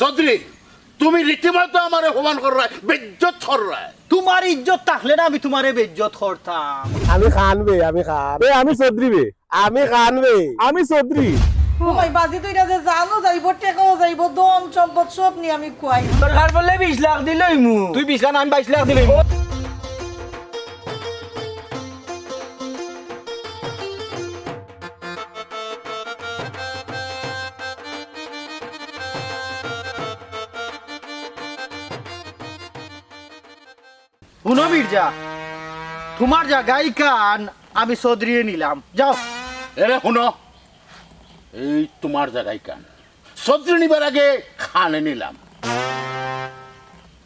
চৌধুরী তুমি রীতিমতো আমার অপমান কর বেজ্জত কর তোমার ইজ্জত থাকলে না আমি তোমারে বেজ্জত করতাম। আমি খান বে আমি খান বে আমি চৌধুরী বে আমি খান বে আমি চৌধুরী ওই বাজি তুই যে জানো যাইব টেকাও যাইব দম সম্পদ সব নিয়ে আমি খুয়াই সরকার বললে 20 লাখ দিলই মু তুই 20 লাখ আমি 22 লাখ দিলই শুনো মির্জা, তোমার জায়গায় কান আমি চৌধুরী নিলাম, যাও। এরে শুনো, এই তোমার জায়গায় কান চৌধুরী নিবার আগে খানে নিলাম।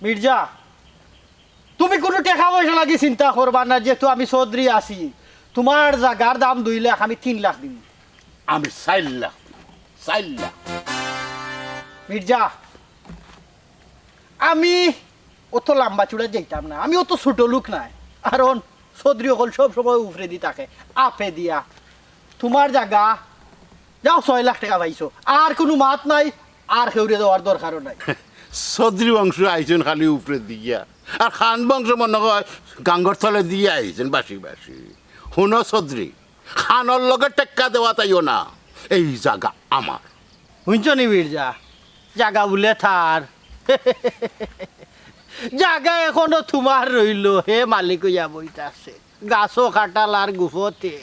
মির্জা, তুমি কোনো টাকা পয়সা লাগি চিন্তা করবা না, যেহেতু আমি চৌধুরী আছি। তোমার জায়গার দাম 2 লাখ, আমি 3 লাখ দিব। আমি 4 লাখ 4 লাখ। মির্জা, আমি অত লম্বা চূড়া যাইতাম না, আমি অত ছোট লোক নাই, কারণ চৌধুরী হল সব সময় উপরে দি থাকে আপে দিয়া। তোমার জায়গা যাও, 6 লাখ টাকা পাইছো, আর কোনো মাত নাই, আর খেউরে দেওয়ার দরকারও নাই। চৌধুরী বংশ আইছেন খালি উপরে দিয়া, আর খান বংশ মনে হয় গাঙ্গর তলে দিয়ে আইছেন বাসি বাসি। শুনো চৌধুরী, খানর লগে টেক্কা দেওয়া তাইও না, এই জায়গা আমার। শুনছো নি মির্জা, জায়গা বলে থার জায়গা এখনো তোমার রইল, হে মালিক হইয়া বইতাছে। গাছও কাটাল আর গুফতে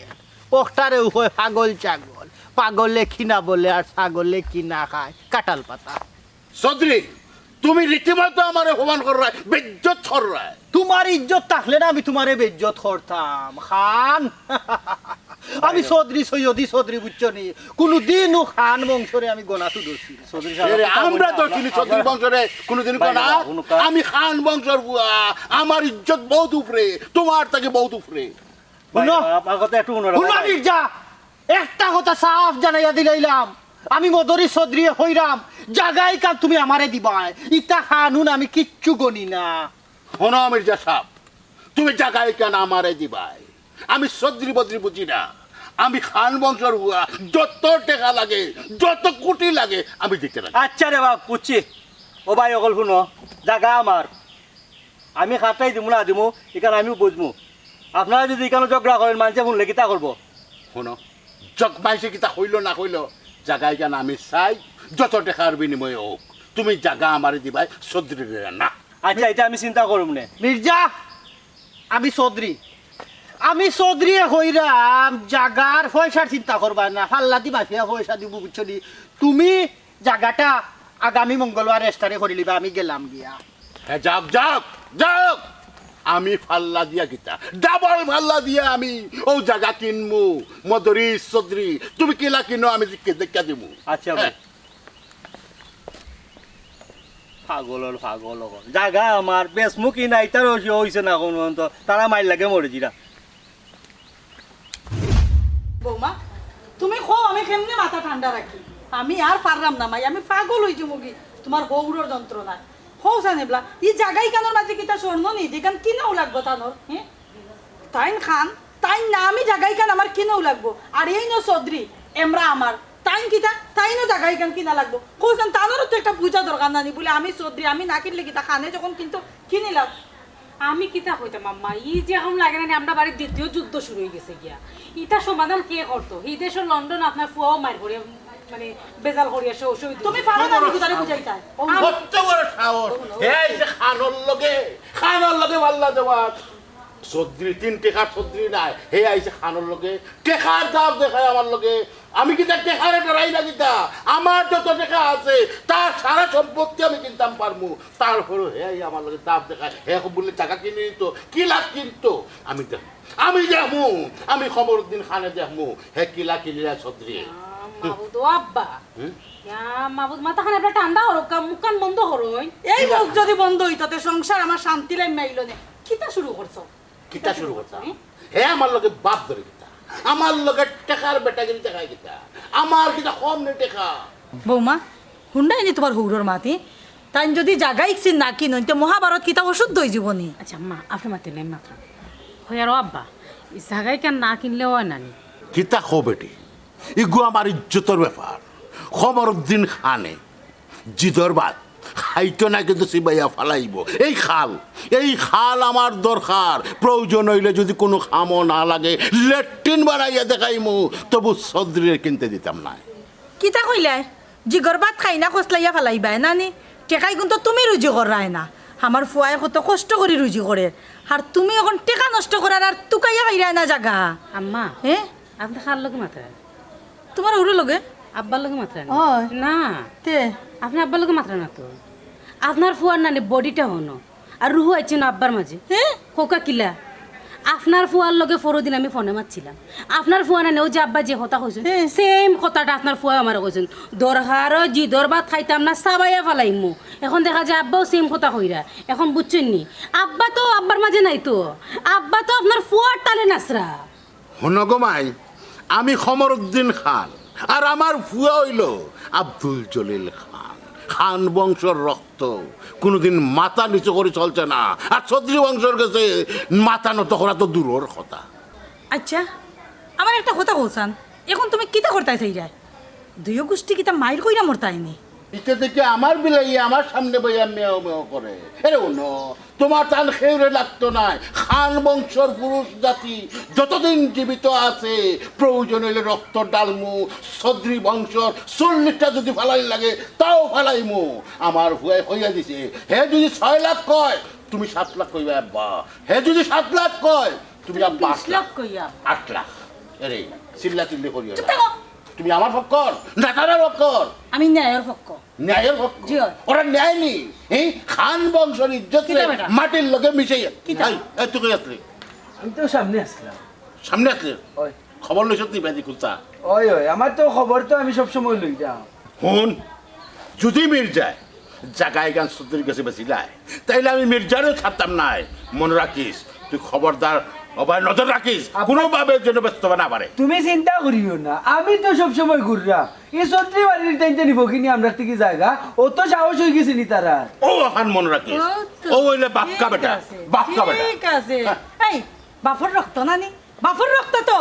ওটারে উভয় পাগল ছাগল, পাগলে কিনা বলে আর ছাগলে কিনা খায় কাটাল পাতা। চৌধুরী তুমি রীতিমতো আমার অপমান কর বেজ্জত কর। তোমার ইজ্জত থাকলে না আমি তোমারে বেজ্জত করতাম। খান আমি চৌধুরী সৈয়দি চৌধুরী, বুঝছো নি, কোনোদিনও খান বংশরে আমি গোনাতু ধরছি না। আমরা তো চিনি চৌধুরী বংশরে কোনোদিন না। আমি খান বংশর বুয়া, আমার ইজ্জত বহুত উপরে, তোমার থেকে বহুত উপরে। শুনো মির্জা, একটা কথা সাফ জানাইয়া দিলাইলাম, আমি মদরি চৌধুরী হইরাম, জাগাই কাল তুমি আমারে দিবাই, ইটা খানুন আমি কিচ্ছু গনি না। শোনো মির্জা সাহেব, তুমি জায়গায় কেন আমারে দিবাই, আমি চৌধুরী বদ্রি বুঝি না। আমি খান বংশর হুয়া, যত টাকা লাগে যত কোটি লাগে আমি দিতে লাগে। আচ্ছা রে বাপ বুঝছি। ও ভাই অকল শুনো, জায়গা আমার, আমি খাতাই দিমু না দিমু এখানে আমিও বুঝবো। আপনারা যদি এখানে ঝগড়া করেন, মানুষে শুনলে কিতা করবো? শোনো, জগ মাইসে কিতা হইল না হইল, জায়গায় কেন আমি চাই যত টাকার বিনিময়ে হোক, তুমি জায়গা আমারে দিবাই, চৌধুরী না। আচ্ছা, এটা আমি চিন্তা করব না। মির্জা, আমি চৌধুরী, আমি চৌধুরী হইরাম, জাগার পয়সার চিন্তা করবা না, ফাল্লা দিবা পয়সা দিব, বুঝছো নি। তুমি জায়গাটা আগামী মঙ্গলবার রেস্টারে করে লিবা, আমি গেলাম গিয়া। হ্যাঁ যাক যাক যাক, আমি ফাল্লা দিয়া গীতা ডাবল ফাল্লা দিয়া আমি ও জায়গা কিনমু। মদরি চৌধুরী তুমি কিলা কিনো, আমি দেখা দিব। আচ্ছা ভাই, পাগল পাগল জায়গা আমার, বেশ মুখি নাই, তার হয়েছে না কোনো, তারা মাইল লাগে মরে জিরা। বৌমা তুমি খো, আমি কেমনে মাথা ঠান্ডা রাখি, আমি আর পারলাম না মাই, আমি পাগল হইছি মুগি তোমার হৌরর যন্ত্রণায়। হৌসা নেবলা ই জায়গায় কানোর মাঝে কিতা স্বর্ণ নি যেখান কিনাও লাগবো তানোর, হ্যাঁ তাইন খান তাইন না, আমি জায়গায় কান আমার কিনাও লাগবো। আর এই ন চৌধুরী এমরা আমার, তাইন কিতা তাইনও জায়গায় কান কিনা লাগবো। হৌসান তানোরও তো একটা বুঝা দরকার নানি, বলে আমি চৌধুরী, আমি না কিনলে কিতা খানে যখন কিন্তু কিনিলাম। আমি কিতা হইতাম আম্মা, ই যে এখন লাগে না আমরা বাড়ির দ্বিতীয় যুদ্ধ শুরু হয়ে গেছে গিয়া, ইটা সমাধান কে করতো? এই দেশের লন্ডন আপনার ফুয়াও মার করে, মানে বেজাল করিয়া শহীদ। তুমি পারো না বুঝারে বুঝাইতাই কত বড় সাহস, এই যে খানর লগে পাল্লা দেওয়া। চৌধুরী 3 টাকার চৌধুরী নাই, হে আইছে খানর লগে টেকার দাম দেখায় আমার লগে। আমি কিতা টেকারে ডরাই না কিতা, আমার যত টাকা আছে তার সারা সম্পত্তি আমি কিনতাম পারমু। তারপরে হে আমার লগে দাম দেখায়, হে বললে টাকা কিনে নিত, কি লাখ কিনতো। আমি দেখমু, আমি খবরউদ্দিন খানে দেখমু হে কিলা কিনিলা চৌধুরী। মাবুদ ও আব্বা, মাবুদ মাথা খানে আপনার ঠান্ডা হরো, মুখ কান বন্ধ হরোই। এই মুখ যদি বন্ধ হইতাতে সংসার আমার শান্তি লাই মাইল নে। কিতা শুরু করছো? কিতা শুরু করতাম, হে আমার লগে বাপ ধরে কিতা, আমার লগে টেকার বেটাগিরি দেখায় কিতা, আমার কিতা কম নেই টেকা। বৌমা হুন্ডাই নি তোমার হৌরর মাতি, তাই যদি জাগাই ইচ্ছি না কিনো তো মহাভারত কিতা ওষুধ দই জীবনী। আচ্ছা মা, আপনি মাতি নেন মাত্র হয় আর আব্বা, এই জায়গায় কেন না কিনলে হয় নানি? কিতা খো বেটি, ইগু আমার ইজ্জতের ব্যাপার। খবরউদ্দিন খানে জিদর বাদ খাইতো না কিন্তু সিবাইয়া ফালাইব। এই খাল আমার দরকার। প্রয়োজন হইলে যদি কোনো খামো না লাগে লেট্রিন বানাইয়া দেখাইমু, তবু সদরিরে কিনতে দিতাম না। কিতা কইলাই জিগর ভাত খাই না খসলাইয়া ফেলাইবাই নানি টেকাই কিন্তু তুমি রুজি করাই না। আমার ফুয়াই কত কষ্ট করে রুজি করে, আর তুমি এখন টেকা নষ্ট করার আর তুকাইয়া খাইরাই না জাগা। আম্মা হ্যাঁ আপনি খার লগে মাত্রা তোমার উড়ে লগে আব্বার লগে মাত্রা হয়। না তে আপনি আব্বার লগে মাত্রা না তো আপনার ফুয়ার নানি বডিটা হনো আর রুহু আছে না আব্বার মাঝে হ্যাঁ কোকা কিলা আপনার ফুয়ার লগে পরদিন আমি ফোনে মারছিলাম আপনার ফুয়া নানি ও যে আব্বা যে কথা কইছেন সেম কথাটা আপনার ফুয়া আমার কইছেন দরহার জি দরবাদ খাইতাম না সাবাইয়া ফালাইমু। এখন দেখা যায় আব্বাও সেম কথা কইরা। এখন বুঝছেন নি আব্বা তো আব্বার মাঝে নাই তো, আব্বা তো আপনার ফুয়ার টালে নাসরা। হনগমাই আমি খমরউদ্দিন খান আর আমার ফুয়া হইল আব্দুল জলিল খান। খান বংশর রক্ত কোনোদিন মাথা নিচু করে চলছে না, আর ছত্রী বংশর কাছে মাথা নত করা তো দূরের কথা। আচ্ছা আমার একটা কথা বলছান, এখন তুমি কিতা করতে চাই যায় দুই গোষ্ঠী কিতা মাইর কইরা মরতাইনি? এটা থেকে আমার বিলাই আমার সামনে বইয়া মেয় মেয় করে। এরে উনো তোমার টান খেউরে লাগতো না। খান বংশর পুরুষ জাতি যতদিন জীবিত আছে প্রয়োজন হইলে রক্ত ডালমু। সদ্রি বংশর 40টা যদি ফালাই লাগে তাও ফালাইমু। আমার হুয়ে হইয়া দিছে। হে যদি 6 লাখ কয় তুমি 7 লাখ কইবা আব্বা। হে যদি 7 লাখ কয় তুমি আব্বা 8 লাখ কইয়া 8 লাখ। এরে চিল্লা চিল্লি করিও না। তুমি আমার ফক্কর না তারা ফক্কর? আমি ন্যায়ের পক্ষ। ন্যায়ের পক্ষ? জি। ওরা ন্যায় নি এই খান বংশের ইজ্জত কিতা বেটা? মাটির লগে মিশাইয়া। কিতা? এই তুই কই আসলি? আমি তো সামনে আসলাম। সামনে আসলি? ওই খবর লইছ তুই বেদি খুলতা? ওই আমার তো খবর তো আমি সবসময় লই যাও। হুন যদি মির্জায় জাগায় গান সুদ্রির কাছে বেশি যায় তাইলে আমি মির্জারও ছাড়তাম নাই। মনে রাখিস তুই খবরদার অবায় নজর রাখিস, কোনোভাবে যেন ব্যস্ত না পারে। তুমি চিন্তা করিও না, আমি তো সবসময় ঘুররা এই চৌধুরী বাড়ির টাইমটা নিব কিনি আমরা থেকে জায়গা ও তো সাহস হয়ে গেছে নি তারা। ও এখন মনে রাখিস ও তো ও হইলে বাপকা বেটা, ঠিক আছে, বাপকা বেটা। ঠিক আছে। এই বাফর রক্ত নানি বাফর রক্ত তো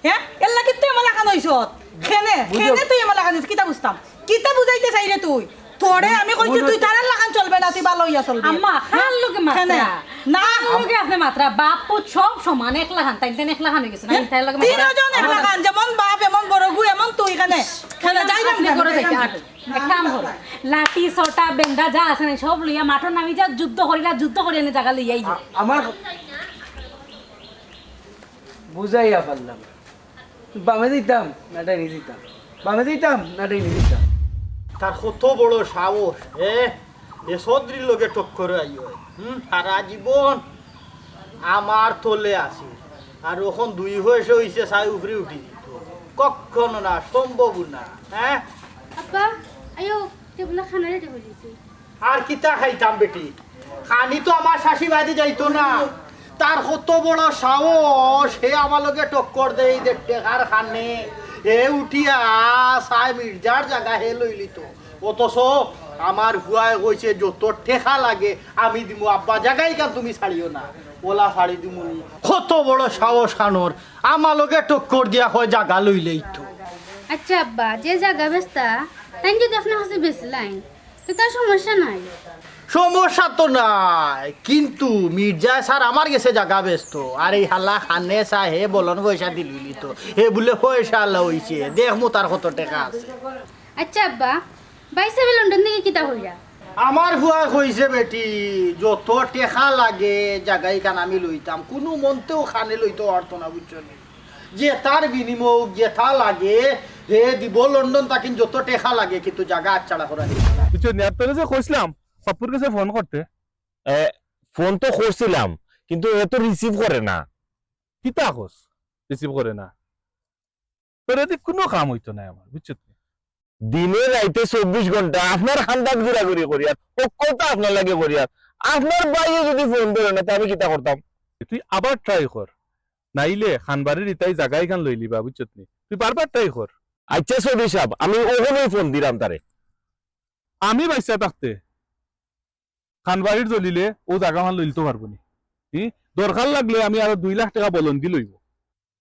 হ্যাঁ এর লাগি তুই আমার লাগানো হইছত খেনে খেনে তুই আমার লাগানিস কিতা বুঝতাম কিতা বুঝাইতে চাই রে তুই তোরে আমি কইছি তুই তারার লাগান চলবে না তুই ভালো হইয়া চলবি। আম্মা খার লগে খেনে মাত্রা না লগে আপনি মাত্রা বাপ পুত সব সমান একলা খান তাই একলা খান হয়ে গেছে না তাই লগে মাত্রা তিনজন এক লাগান যেমন বাপ এমন বড় গু এমন তুই এখানে খেনে যাই না আপনি করে যাইতে আট এক কাম করো লাঠি সোটা বেন্দা যা আছে না সব লইয়া মাঠর নামি যা যুদ্ধ করি এনে জায়গা লইয়াই যা আমার বুঝাইয়া পারলাম বামে দিতাম না ডাইনি দিতাম, বামে দিতাম না ডাইনি দিতাম। তার কত বড় সাহস এ সদরির লোকে টক্করে আইও সারা জীবন আমার তোলে আসি আর ওখন 2 বয়স হইছে ছাই উপরে উঠি দিত কখনো না সম্ভব না। হ্যাঁ আব্বা আয়ো টেবিলে খানা রেডি হয়ে গেছে। আর কিতা খাইতাম বেটি খানি তো আমার শাশি বাড়ি যাইতো না। তার কত বড় সাহস হে আমার লোকে টক্কর দেই যে টেকার খানে হে উঠিয়া সাই মির্জার জায়গা হে লইলি তো। অথচ আমার ভুয়ায় কইছে যত টেকা লাগে আমি দিমু আব্বা জায়গায় কান তুমি ছাড়িও না ওলা ছাড়ি দিমু। কত বড় সাহস খানোর আমার লোকে টক্কর দিয়া কয় জায়গা লইলেই তো। আচ্ছা আব্বা যে জায়গা বেচতা তাই যদি আপনার কাছে বেচলাইন তো তার সমস্যা নাই। সমস্যা তো নাই কিন্তু মির্জা স্যার আমার গেছে জায়গা ব্যস্ত আর এই হাল্লা খানে চা হে বলন পয়সা দিলি তো হে বলে পয়সা আল্লাহ হইছে দেখমু তার কত টাকা আছে। আচ্ছা আব্বা বাইসে লন্ডন থেকে কিতা হইয়া আমার ভুয়া কইছে বেটি যত টেকা লাগে জায়গায় কান আমি লইতাম কোনো মনতেও খানে লইতে পারতো না বুঝছো যে তার বিনিময় যেথা লাগে হে দিব লন্ডন তাকে যত টেকা লাগে কিন্তু জায়গা আচ্ছাড়া করা কিছু নেতলে যে কইছিলাম পাপুর কাছে ফোন করতে ফোন তো করছিলাম কিন্তু এ তো রিসিভ করে না। কিতা কস রিসিভ করে না? তোর এদিক কোনো কাম হইতো না আমার বুঝছো? দিনে রাইতে 24 ঘন্টা আপনার হান্দাত ঘুরাঘুরি করি আর ও কথা আপনার লাগে করি আর আপনার বাইরে যদি ফোন ধরে না আমি কিতা করতাম? তুই আবার ট্রাই কর নাইলে খানবাড়ির ইতাই জায়গায় খান লই লিবা বুঝছো? তুই বারবার ট্রাই কর। আচ্ছা সৌদি সাহেব আমি ওখানেই ফোন দিলাম তারে। আমি বাইসা থাকতে খানবাড়ির জ্বলিলে ও জায়গা মান লইতে পারবো নি। দরকার লাগলে আমি আরো 2 লাখ টাকা বলন্দি লইব।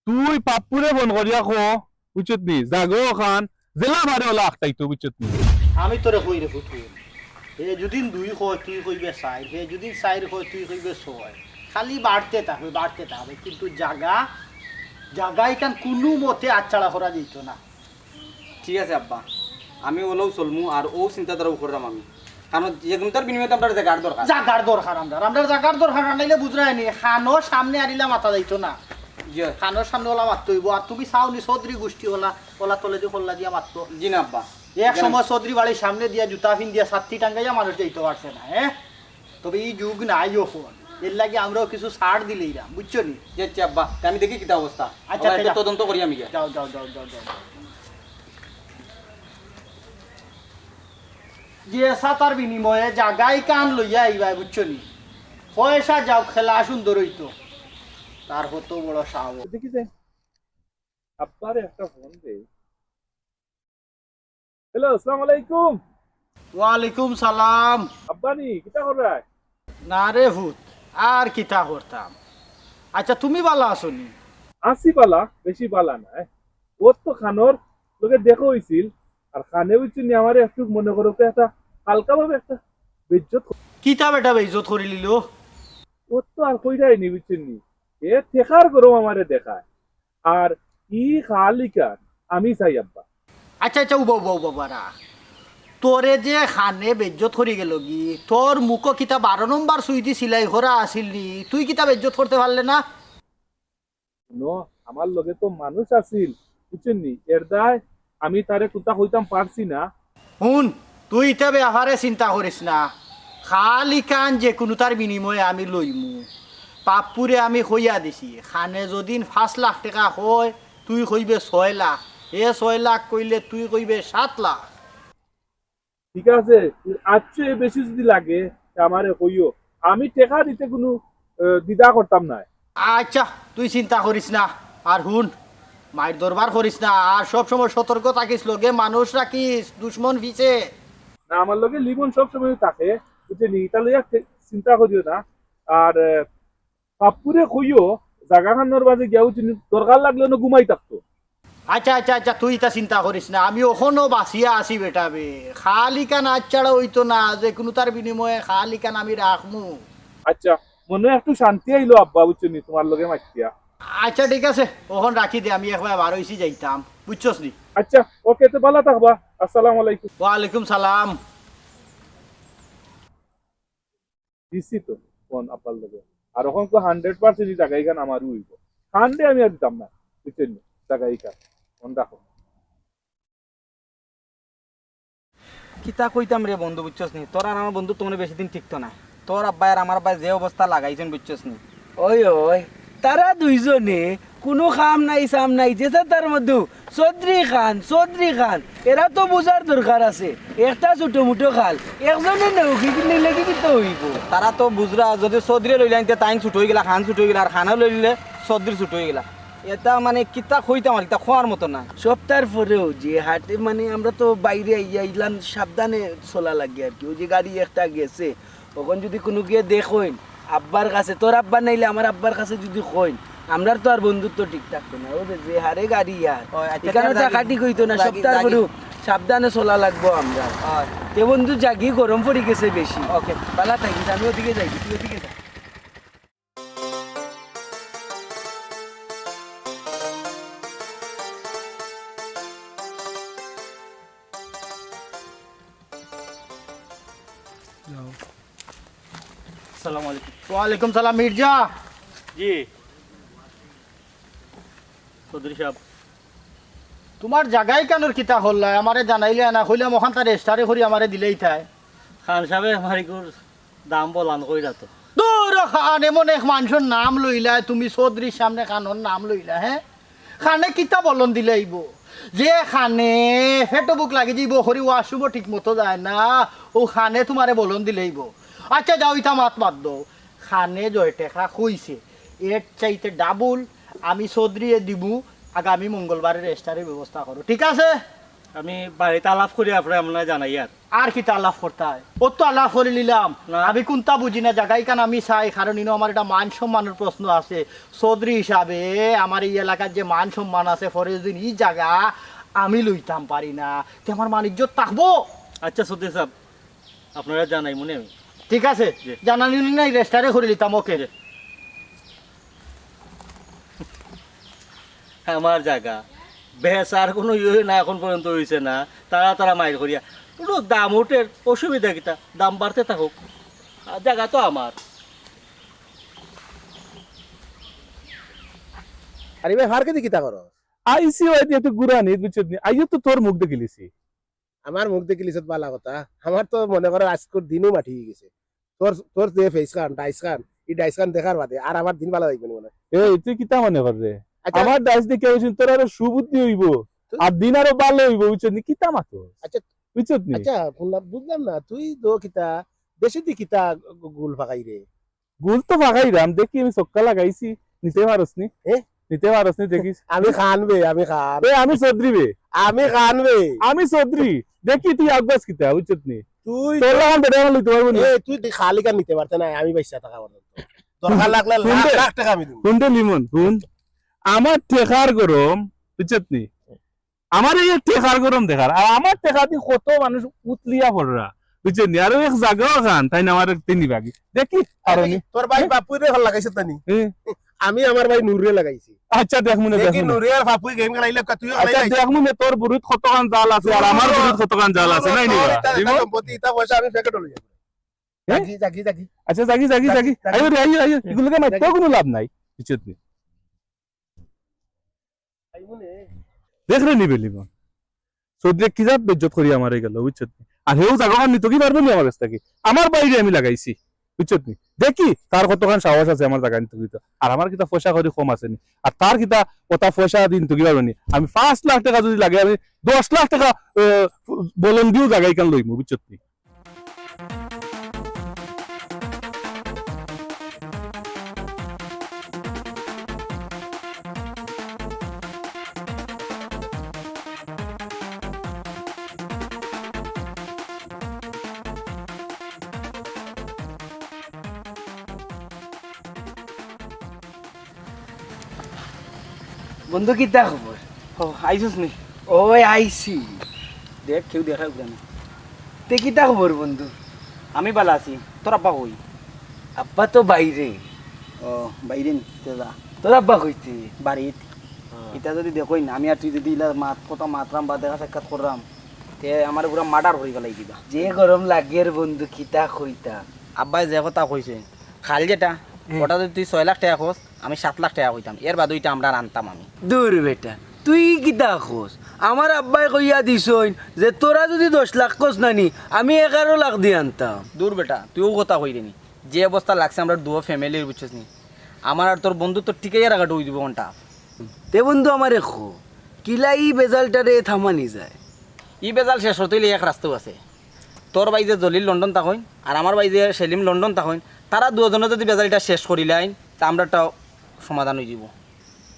তুই পাপ্পুরে ফোন করিয়া কো বুঝছো নি জাগো খান জেলা ভারে ওলা আখটাই তো বুঝছো নি। আমি তোরে কই রে ফুটু হে যদি দুই কয় তুই কইবে চাই, হে যদি চাইর কয় তুই কইবে ছয়, খালি বাড়তে থাকবে কিন্তু জাগা এখান কোনো মতে আচ্ছাড়া করা যেত না। ঠিক আছে আব্বা, আমি ওলাও চলমু আর ও চিন্তাধারাও করলাম আমি, কারণ যে কোনো তার বিনিময়ে আপনার জায়গার দরকার। জাগার দরকার আমরা জাগার দরকার আনাইলে বুঝরাই নি, খানো সামনে আনিলে মাথা যাইতো না, খানোর সামনে ওলা মারতে হইব। আর তুমি চাওনি চৌধুরী গোষ্ঠী ওলা তলে দিয়ে কল্লা দিয়া মারতো। জি না আব্বা, এক সময় চৌধুরী বাড়ির সামনে দিয়া জুতা ফিন দিয়া ছাত্রী টাঙ্গাইয়া মানুষ যাইতে পারছে না। হ্যাঁ, তবে এই যুগ নাই এখন, এর লাগে আমরাও কিছু ছাড় দিলেই না, বুঝছো নি? যাচ্ছি আব্বা, আমি দেখি কিতা অবস্থা। আচ্ছা, একটা তদন্ত করি আমি গিয়া। যাও। যে সাতার বিনিময়ে জাগাই কান লইয়া আইবাই, বুঝছো নি? পয়সা যাও, খেলা সুন্দর হইতো, তার হতো বড় সাহস। দেখিছে আব্বারে একটা ফোন দে। হ্যালো, আসসালামু আলাইকুম। ওয়ালাইকুম সালাম। আব্বানি কিটা করায়? না রে ভূত, আর কিতা করতাম। আচ্ছা, তুমি ভালো আছো নি? আসি পালা, বেশি পালা না। ওর তো খানোর লোকে দেখো হইছিল, আর খানে হইছিল নি আমার একটু মনে করো তো একটা হালকা ভাবে একটা বেজ্জত। কিতা বেটা বেইজত করে নিল? ওর তো আর কইরাই নি, বুঝছেন নি? এ থেকার গরম আমারে দেখায়, আর ই খালিকার আমি চাই আব্বা। আচ্ছা বাবারা, তোরে যে খানে বেজ্জত করে গেল গি, তোর মুখ কিতা 12 নম্বর সুইটি সিলাই করা আসিল নি, তুই কিতা বেজ্জত করতে পারলে না? আমার লগে তো মানুষ আছিল, বুঝছেন নি? এর দায় আমি তারে কোথা হইতাম পারছি না। শুন, তুই ইটা ব্যাপারে চিন্তা করিস না, খালি কান যে কোনো তার বিনিময়ে আমি লইমু। পাপুরে আমি কইয়া দিছি, খানে যদি 5 লাখ টাকা হয় তুই কইবে 6 লাখ, 6 লাখ কইলে তুই কইবে 7 লাখ। ঠিক আছে, আজকে বেশি যদি লাগে আমারে কইও, আমি টাকা দিতে কোনো দ্বিধা করতাম না। আচ্ছা, তুই চিন্তা করিস না। আর হুন, মায়ের দরবার করিস না, আর সব সময় সতর্ক থাকিস, লগে মানুষ রাখিস, দুশ্মন পিছে না। আমার লগে লিমন সব সময় থাকে, বুঝলি? তাহলে চিন্তা করিও না। আর পাপুরে কইও জাগা খানোর বাজে গিয়া উচিত, দরকার লাগলে না ঘুমাই থাকতো। আচ্ছা, তুই তা চিন্তা করিস না, আমি ওখানো বাঁচিয়া আসি বেটা বে। খালি কান আজ ছাড়া হইতো না, যে কোনো তার বিনিময়ে খালি কান আমি রাখমু। আচ্ছা, মনে একটু শান্তি আইলো আব্বা, বুঝছি তোমার লগে মাইতিয়া। আচ্ছা, ঠিক আছে, ওখান রাখি দে, আমি একবার বার হইছি যাইতাম, বুঝছস নি? আচ্ছা, ওকে, তো ভালো থাকবা। আসসালামু আলাইকুম। ওয়ালাইকুম সালাম। দিছি তো ফোন আব্বার লগে, আর ওখান তো 100% টাকা এখানে আমারও হইব। হান্ডে আমি আর দিতাম না, বুঝছেন? টাকা এখানে ফোন রাখো। কিতা কইতাম রে বন্ধু, বুঝছস নি? তোর আর আমার বন্ধু তোমার বেশি দিন ঠিকতো না। তোর আব্বাই আর আমার আব্বাই যে অবস্থা লাগাইছেন, বুঝছস নি? ওই তারা দুইজনে কোনো খাম নাই সাম নাই, যেটা তার মধ্যে চৌধুরী খান এরা তো বোঝার দরকার আছে। একটা ছোট মুটো খাল একজনে নৌকি কিনলে কি কিতে হইব? তারা তো বুঝরা, যদি চৌধুরী লইলে আনতে তাইন ছুট হয়ে গেলা, খান ছুট হয়ে গেলা, আর খানা লইলে চৌধুরী ছুট হয়ে গেলা। এটা মানে কিতা কইতাম আর কিতা খোয়ার মতো না। সপ্তাহের পরেও যে হাটে মানে আমরা তো বাইরে আইলাম, সাবধানে চলা লাগে আর কি। ওই যে গাড়ি একটা গেছে, ওখান যদি কোনো গিয়ে দেখইন আব্বার কাছে, তোর আব্বা নাইলে আমার আব্বার কাছে যদি কইন, আমরার তো আর বন্ধুত্ব ঠিক থাকতো না। ওদের যে হারে গাড়ি আর এখানে টাকাটি কইতো না, সপ্তাহের পরেও সাবধানে চলা লাগবো আমরা। তে বন্ধু জাগি গরম পড়ে গেছে বেশি। ওকে, ভালো থাকিস, আমি ওদিকে যাই, তুই ওদিকে যা। আসসালামু আলাইকুম। ওয়ালাইকুম সালাম। মির্জা? জি চৌধুরী সাহেব। তোমার জায়গায় কেনর কিতা হল, আমারে জানাইলে না, হইলাম ওখান তার রেস্টারে করি আমারে দিলেই থাই। খান সাহেবে আমার এগুলোর দাম বলান কইরা তো। দূর খান, এমন এক মানুষের নাম লইলা, তুমি চৌধুরীর সামনে খানোর নাম লইলা। হ্যাঁ, খানে কিতা বলন দিলেইব, যে খানে ফেটো বুক লাগি যাইব, হরি ওয়াশুব ঠিক মতো যায় না, ও খানে তোমারে বলন দিলেইব। আচ্ছা যাও, ইটা মাত দো, খানে জয় টেকা কইছে এর চাইতে ডাবল আমি চৌধুরী দিবু, আগামী মঙ্গলবারের রেস্টারের ব্যবস্থা করো, ঠিক আছে? আমি বাড়িতে আলাপ করি, আপনার আপনার জানাই। আর কিতা আলাপ করতে হয়, ও তো আলাপ করে নিলাম। আমি কোনটা বুঝি না, জায়গায় কান আমি চাই, কারণ ইনো আমার একটা মান সম্মানের প্রশ্ন আছে। চৌধুরী হিসাবে আমার এই এলাকার যে মান সম্মান আছে, পরে যদি এই জায়গা আমি লইতাম পারি না, তো আমার মান ইজ্জত থাকবো? আচ্ছা চৌধুরী সাহেব, আপনারা জানাই মনে আমি ঠিক আছে জি। জানানি নাই রেস্টারে করে নিতাম ওকে আমার জায়গা বেচার কোনো ইয়ে না এখন পর্যন্ত হয়েছে না, তারা মাইর করিয়া একটু দাম ওঠের অসুবিধা কিটা, দাম বাড়তে থাকুক, আর জায়গা তো আমার। আরে ভাই হারকে দেখি তা করো আইসি ওই দিয়ে তুই গুড়া নিয়ে বুঝছিস নি, আইও তো তোর মুখ দেখিলিছি। আমার মুখ দেখে লিসত বালা কথা, আমার তো মনে করো আজকের দিনও মাটি হয়ে গেছে। তোর তোর যে ফেস খান ডাইস খান এই ডাইস খান দেখার বাদে আর আমার দিন ভালো লাগবে না মনে হয়। এই তুই কিতা মনে কর রে, আচ্ছা আমার ডাইস দেখে হইছিস তোর আরো সুবুদ্ধি হইব, আর দিন আরো ভালো হইব, বুঝছিস নি? কিতা মাতো আচ্ছা বুঝছিস নি? আচ্ছা বুঝলাম না, তুই দো কিতা দেশে দি কিতা গুল ফাঁকাই রে। গুল তো ফাঁকাই রাম, দেখি আমি চক্কা লাগাইছি, নিতে পারস নি? নিতে পারস নি দেখিস? আমি খানবে আমি খান আমি চৌধুরী বে, আমি খানবে আমি চৌধুরী, দেখি তুই আগবাস কিতা বুঝছিস নি? তুই তোর লাগান বেটা লইতে পারবো না। তুই খালি কান নিতে পারতে না, আমি পয়সা টাকা পর্যন্ত দরকার লাগলে লাখ লাখ টাকা আমি দিব। শুনতে লিমন শুন, আমার টেকার গরম বুঝছিস নি, আমার এই টেকার গরম দেখার, আর আমার টেকা দিয়ে কত মানুষ উতলিয়া পড়রা বুঝছেন নি, আর এক জায়গাও খান তাই না আমার তিনি বাকি দেখি কারণ তোর ভাই বাপুরে ভাল লাগাইছে তানি, আমি আমার ভাই নুরে লাগাইছি। আচ্ছা দেখ মনে দেখ দেখি নুরে আর বাপুই গেম খেলাইলে তুই আচ্ছা দেখ মনে তোর বুড়িত কতখান জাল আছে আর আমার বুড়িত কতখান জাল আছে নাই নি সম্পত্তি ইতা পয়সা আমি প্যাকেট লই যাব। জাগি জাগি জাগি আচ্ছা জাগি জাগি জাগি আইও রে আইও আইও, এগুলোকে মাইতে কোনো লাভ নাই বুঝছেন নি। দেখ রে নিবে লিমন চৌধুরী কি জাত বেজ্জত করি আমার গেল বুঝছেন নি, আর হেউ জায়গা নিতে কি পারবো নি আমার কাছ থেকে, আমার বাইরে আমি লাগাইছি বুঝছেন নি, দেখি তার কতখান সাহস আছে আমার জায়গা নিতে দিতে, আর আমার কিতা পয়সা করি কম আছে নি, আর তার কিতা কথা পয়সা দিন তো কি পারবো নি, আমি 5 লাখ টাকা যদি লাগে আমি 10 লাখ টাকা বলন দিও জায়গায় কান লইমু বুঝছেন নি। বন্ধু কিতা খবর? ও আইসুস নি? ওই আইসি। দেখ কেউ দেখা উঠানি। তে কিতা খবর বন্ধু? আমি বালা আছি, তোর আব্বা কই? আব্বা তো বাইরে। ও বাইরে নি যা তোর আব্বা কইতে? বাড়িত। এটা যদি দেখোই না আমি আর তুই যদি ইলা মাত কত মাতরাম বা দেখা সাক্ষাৎ করলাম তে আমার পুরা মার্ডার হয়ে গেলাই দিবা। যে গরম লাগে রে বন্ধু কিতা কইতা। আব্বাই যে কথা কইছে খাল যেটা ওটা যদি তুই 6 লাখ টাকা খোঁজ আমি 7 লাখ টাকা কইতাম, এর বাদ ওইটা আমরা আনতাম আমি। দূর বেটা তুই কিতা খোঁজ? আমার আব্বাই কইয়া দিছইন যে তোরা যদি 10 লাখ কোস নানি আমি 11 লাখ দিয়ে আনতাম। দূর বেটা তুইও কথা কইলি নি, যে অবস্থা লাগছে আমরা দুও ফ্যামিলির বুঝছিস নি, আমার আর তোর বন্ধু তো ঠিকই রাখা ডুই দিব ঘন্টা। তে বন্ধু আমারে খো কিলাই বেজালটারে থামানি যায়। ই বেজাল শেষ হতেই এক রাস্তাও আছে, তোর ভাই যে জলিল লন্ডন তাকইন আর আমার ভাই যে সেলিম লন্ডন তাকইন, তারা দুজনে যদি বেজালটা শেষ করিলাইন তা আমরাটাও সমাধান হয়ে যাব।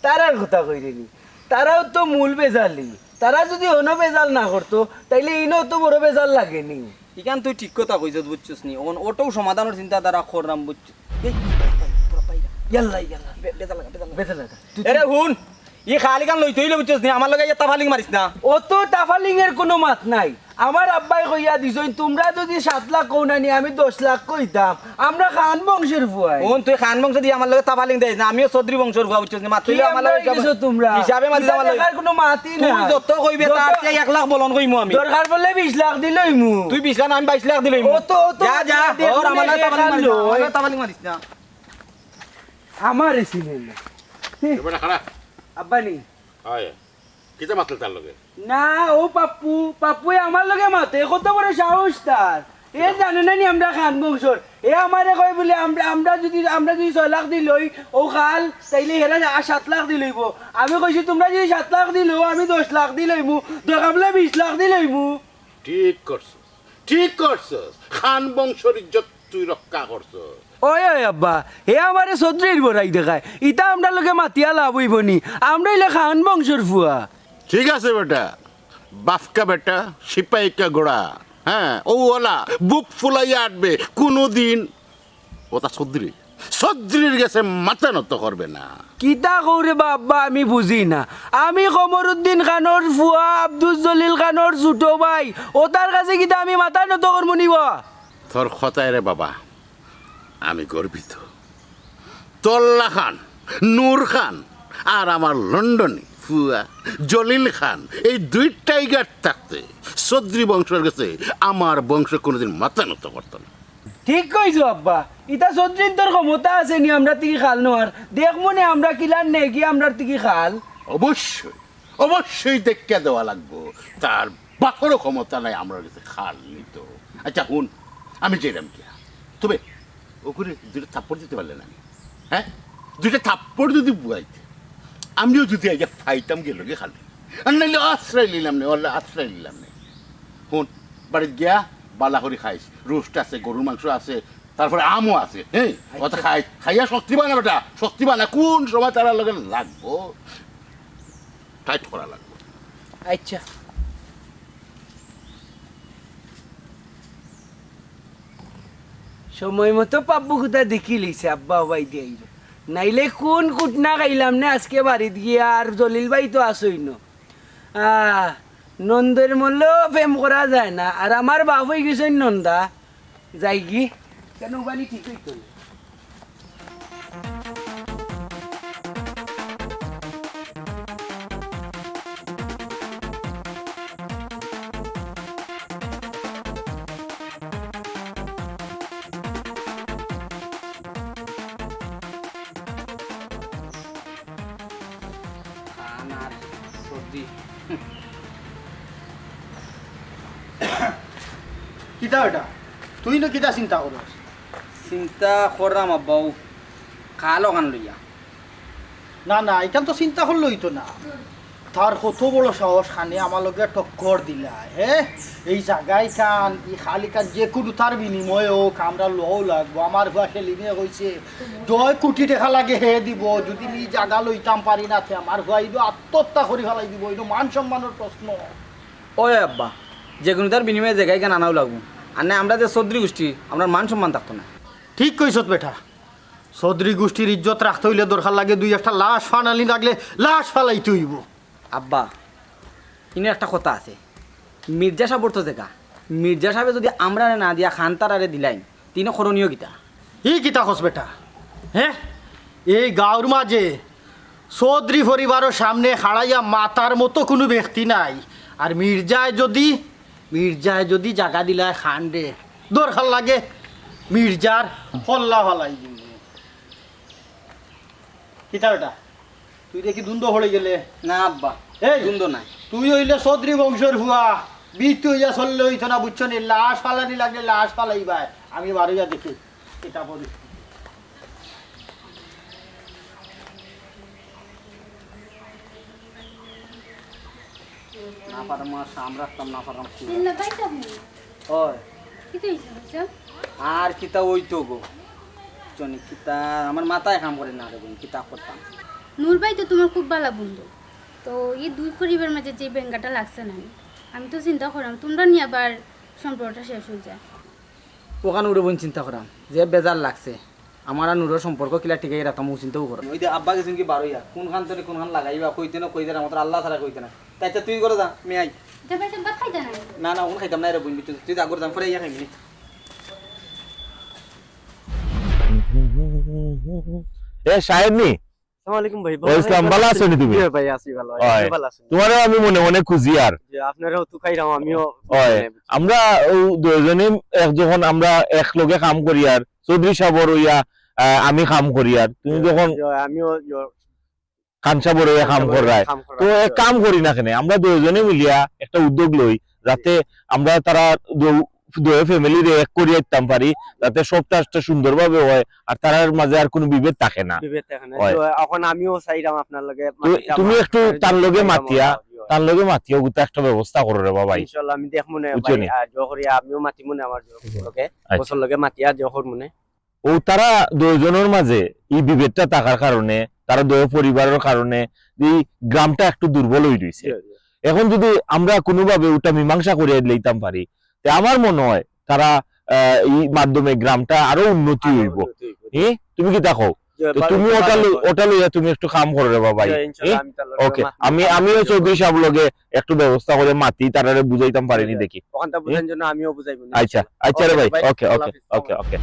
তারার কথা কইরেনি, তারাও তো মূল বেজালি, তারা যদি অন্য বেজাল না করতো তাইলে ইনো তো বড় বেজাল লাগেনি। ইখান তুই ঠিক কথা কইছ বুঝছিস নি, ওটাও সমাধানের চিন্তাধারা করলাম বুঝছিস। ইয়াল্লা ইয়াল্লা বেজাল লাগা বেজাল লাগা। এরে হুন ই খালি গান লইতেই বুঝছিস নি, আমার লগে এটা ফালিং মারিস না। অত টাফালিং এর কোনো মাত নাই। আমার আব্বাই কইয়া দিছইন তোমরা যদি 7 লাখ কও নানি আমি 10 লাখ কইতাম, আমরা খান বংশের ফুয়াই। হুন তুই খান বংশ দিয়ে আমার লগে তাফালিং দেইস না, আমিও চৌধুরী বংশের ফুয়া বুঝছিস নি, মাতুইলে আমার লগে কিছু তোমরা হিসাবে মাতি আমার লগে কোনো মাতই না। তুই যত কইবে তার চেয়ে 1 লাখ বলন কইমু আমি। দরকার পড়লে 20 লাখ দিলইমু। তুই 20 লাখ আমি 22 লাখ দিলইমু। অত যা যা ওর আমার লগে তাফালিং মারিস না। আমার এসিনে না এবারে খারাপ আব্বা নি হয় কিতা মাতলে তার লগে না ও পাপ্পু পাপ্পুই আমার লগে মাতে কত বড় সাহস তার। এ জানে না নি আমরা খান বংশর, এ আমারে কয় বলে আমরা যদি 6 লাখ দিলই ও খাল তাইলে হেরা 7 লাখ দিলইব। আমি কইছি তোমরা যদি 7 লাখ দিলো আমি 10 লাখ দিলইমু, দরকারলে 20 লাখ দিলইমু। ঠিক করছস ঠিক করছস, খান বংশর ইজ্জত তুই রক্ষা করছস। ওই ওই আব্বা হে আমারে চৌধুরীর বড়াই দেখায়, ইটা আমরা লোকে মাতিয়া লাভ হইব নি, আমরা ইলে খান বংশর ফুয়া। ঠিক আছে বেটা, বাফকা বেটা সিপাহী কা গোড়া, হ্যাঁ ও ওলা বুক ফুলাইয়া আটবে কোনোদিন ওটা সদ্রির গেছে মাথা নত করবে না। কিতা কৌরে বাবা আমি বুঝি না। আমি কমরুদ্দিন খানোর ফুয়া আব্দুল জলিল খানোর ছোট ভাই, ও তার কাছে কিতা আমি মাথা নত করবো নিব? তোর কথায় রে বাবা আমি গর্বিত। তল্লা খান, নূর খান আর আমার লন্ডনে ফুয়া জলিল খান, এই দুই টাইগার থাকতে চৌধুরী বংশের কাছে আমার বংশ কোনোদিন মাথা নত করতো না। ঠিক কইছো আব্বা, ইটা চৌধুরীর তোর ক্ষমতা আছে নি আমরা তিকি খাল নোয়ার, দেখ মনে আমরা কিলার নেই কি আমরা তিকি খাল। অবশ্যই অবশ্যই দেখা দেওয়া লাগবো, তার বাপরও ক্ষমতা নাই আমার কাছে খাল নিত। আচ্ছা হুন, আমি চাইলাম কি তবে ওখানে দুটো থাপ্পড় দিতে পারলেন আমি, হ্যাঁ দুইটা থাপ্পড় যদি বুয়াইতে আমিও যদি আগে ফাইতাম গেল গে খালি, আর নাইলে আশ্রয় নিলাম না, ওরা আশ্রয় নিলাম না। হুন বাড়িতে গিয়া বালা করে খাইস, রোস্ট আছে, গরুর মাংস আছে, তারপরে আমও আছে, হ্যাঁ ওটা খাই খাইয়া শক্তি বানা বেটা, শক্তি বানা কোন সময় তারা লগে লাগবো টাইট করা লাগবো। আচ্ছা সময় মতো পাব্বু কোথা দেখি লিছে আব্বা ভাই দিয়ে নাইলে কোন কুটনা খাইলাম না আজকে বাড়িতে গিয়ে। আর জলিল ভাই তো আসই ন, নন্দের মূল্য প্রেম করা যায় না, আর আমার বাপ হয়ে গেছেন নন্দা যাই কি কেন বাড়ি ঠিক হইতো না। কিতা ওটা তুই না কিতা চিন্তা করস? চিন্তা করলাম আব্বাও খালো কান লইয়া। না না এখান তো চিন্তা করলে হইতো না, তার কত বড় সাহস খানে আমার লগে টক্কর দিলা। হ্যাঁ এই জায়গায় কান এই খালি কান যে কোনো তার বিনিময়ে হোক আমরা লও লাগবো। আমার ভুয়া সেলিমে কইছে 2 কোটি টাকা লাগে হে দিব, যদি এই জায়গা লইতাম পারি না আমার ভুয়া ইদো আত্মহত্যা করে ফেলাই দিব, এটা মান সম্মানের প্রশ্ন। ওই আব্বা যে কোনো তার বিনিময়ে জায়গায় কেন আনাও লাগবো, আর না আমরা যে চৌধুরী গোষ্ঠী আমরা মান সম্মান থাকতো না। ঠিক কইছত বেটা, চৌধুরী গোষ্ঠীর ইজ্জত রাখতে হইলে দরকার লাগে 2-1টা লাশ ফানালি লাগলে লাশ ফালাইতে হইব। আব্বা ইনি একটা কথা আছে, মির্জা সাহেবর তো দেখা, মির্জা সাহেবে যদি আমরা না দিয়া খানতারারে দিলাইন তিনি করণীয় গীতা। এই কিতা খস বেটা, হ্যাঁ এই গাঁর মাঝে চৌধুরী পরিবারের সামনে হারাইয়া মাতার মতো কোনো ব্যক্তি নাই। আর মির্জায় যদি জায়গা দিলায় খান রে দরকার লাগে মির্জার হল্লা ফালাই দিব। কিতা বেটা তুই দেখি দ্বন্দ্ব হয়ে গেলে? না আব্বা এই সুন্দর নাই, তুই হইলে চৌধুরী বংশের ভুয়া, মৃত্যু হইয়া চললে হইতো না বুঝছো নি, লাশ ফালানি লাগলে লাশ ফালাইবাই। আমি বাড়িয়া দেখি এটা বলি না পারম সাম রাখতাম না পারম। দিন ভাই আপনি ওই কি কইছেন স্যার? আর কিতা ওই তো গো জনি কিতা আমার মাথায় কাম করে না রে বোন, কিতা করতাম। নূর ভাই তো তোমার খুব ভালো বন্ধু, তো এই দুই পরিবার মাঝে যে বেঙ্গাটা লাগছে না, আমি তো চিন্তা করলাম তোমরা নিয়ে আবার সম্পর্কটা শেষ হয়ে যায়। ওখানে উড়ে বোন চিন্তা করাম যে বেজার লাগছে আমার আর নুরের সম্পর্ক কিলা ঠিকই রাখতাম, ও চিন্তাও করো। ওই যে আব্বা গেছেন কি বারোইয়া কোনখান থেকে কোনখান লাগাইবা কইতে না কইতে না, আমার আল্লাহ ছাড়া কইতে না। তাই তুই করে যা আমি আই। যা ভাই ভাত খাইতে না? না না ওখানে খাইতাম না রে বোন, তুই আগর দাম পরে ইয়া খাইবি। এ সাহেব নি আসসালামু ভাই। ও ইসলাম ভালো আছো নি তুমি? ভাই আছি ভালো, হয়। ভালো আছি। তোমারও আমি মনে মনে খুঁজি আর যে আপনারাও তো খাইরাম আমিও। হয় আমরা দুজনে যখন আমরা এক লগে কাম করি আর চৌধুরী সাহেবর হইয়া আমি কাম করি আর তুমি যখন আমিও খান সাহেবর হইয়া কাম করায়, তো এক কাম করি না কেন আমরা দুজনে মিলিয়া একটা উদ্যোগ লই যাতে আমরা তারা দুই ফ্যামিলির এক করে দিতাম পারি, যাতে সবটা সুন্দরভাবে হয় আর তার মাঝে আর কোনো বিভেদ থাকে না। এখন আমিও চাইরাম আপনার লগে তুমি একটু তার লগে মাতিয়া গুতা একটা ব্যবস্থা করো রে বাবা। ইনশাআল্লাহ আমি দেখ মনে ভাই জহরিয়া আমিও মাতি মনে আমার লগে বছর লগে মাতিয়া জহর মনে। ও তারা দুজনের মাঝে এই বিভেদটা থাকার কারণে তারা দুই পরিবারের কারণে এই গ্রামটা একটু দুর্বল হয়ে রয়েছে। এখন যদি আমরা কোনোভাবে ওটা মীমাংসা করিয়ে লইতাম পারি, আমার মনে হয় তারা এই মাধ্যমে গ্রামটা আরো উন্নতি হইব। তুমি কি দেখো তো তুমি ওটা লইয়া তুমি একটু কাম করে রে বাবা ওকে আমিও চৌধুরী সাহেব লগে একটু ব্যবস্থা করে মাতি তারারে বুঝাইতাম পারিনি দেখি ওখানটা বুঝার জন্য আমিও বুঝাইব আচ্ছা আচ্ছা রে ভাই ওকে ওকে ওকে ওকে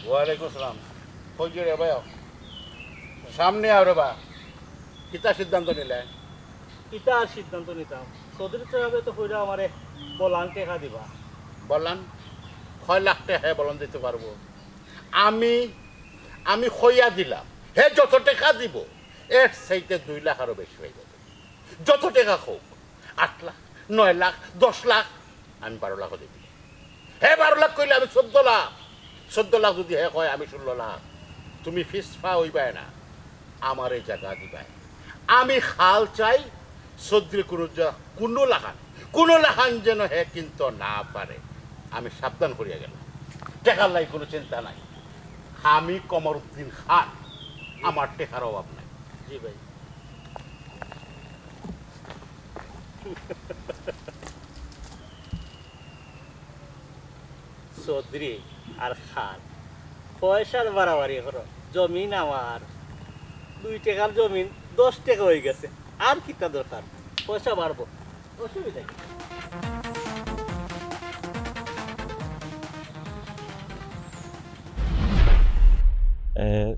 ওয়ালাইকুম আসসালাম কই যে রে ভাই সামনে আও রে বা কিতা সিদ্ধান্ত নিলে ইটা আর সিদ্ধান্ত নিতাম চৌধুরী সাহেবে তো কইরা আমারে বলান টেকা দিবা বললাম 6 লাখ টাকা বলন দিতে পারবো আমি খইয়া দিলাম হে যত টাকা দিব এর সেইতে 2 লাখ আরো বেশি হয়ে যাবে যত টাকা হোক 8 লাখ 9 লাখ 10 লাখ আমি 12 লাখ দিবি হে 12 লাখ কইলে আমি 14 লাখ যদি হে কয় আমি 16 লাখ তুমি ফিস পা হইবাই না আমার এই জায়গা দিবাই আমি খাল চাই সদ্রি কোনো লাখান যেন হে কিন্তু না পারে আমি সাবধান করিয়া গেলাম টেকার লাই কোনো চিন্তা নাই আমি কমরউদ্দিন খান আমার টেকার অভাব নাই জি ভাই চৌধুরী আর খান পয়সার বাড়াবাড়ি করো জমিন আমার 2 টাকার জমিন 10 টাকা হয়ে গেছে আর কিটা দরকার পয়সা বাড়বো অসুবিধা কি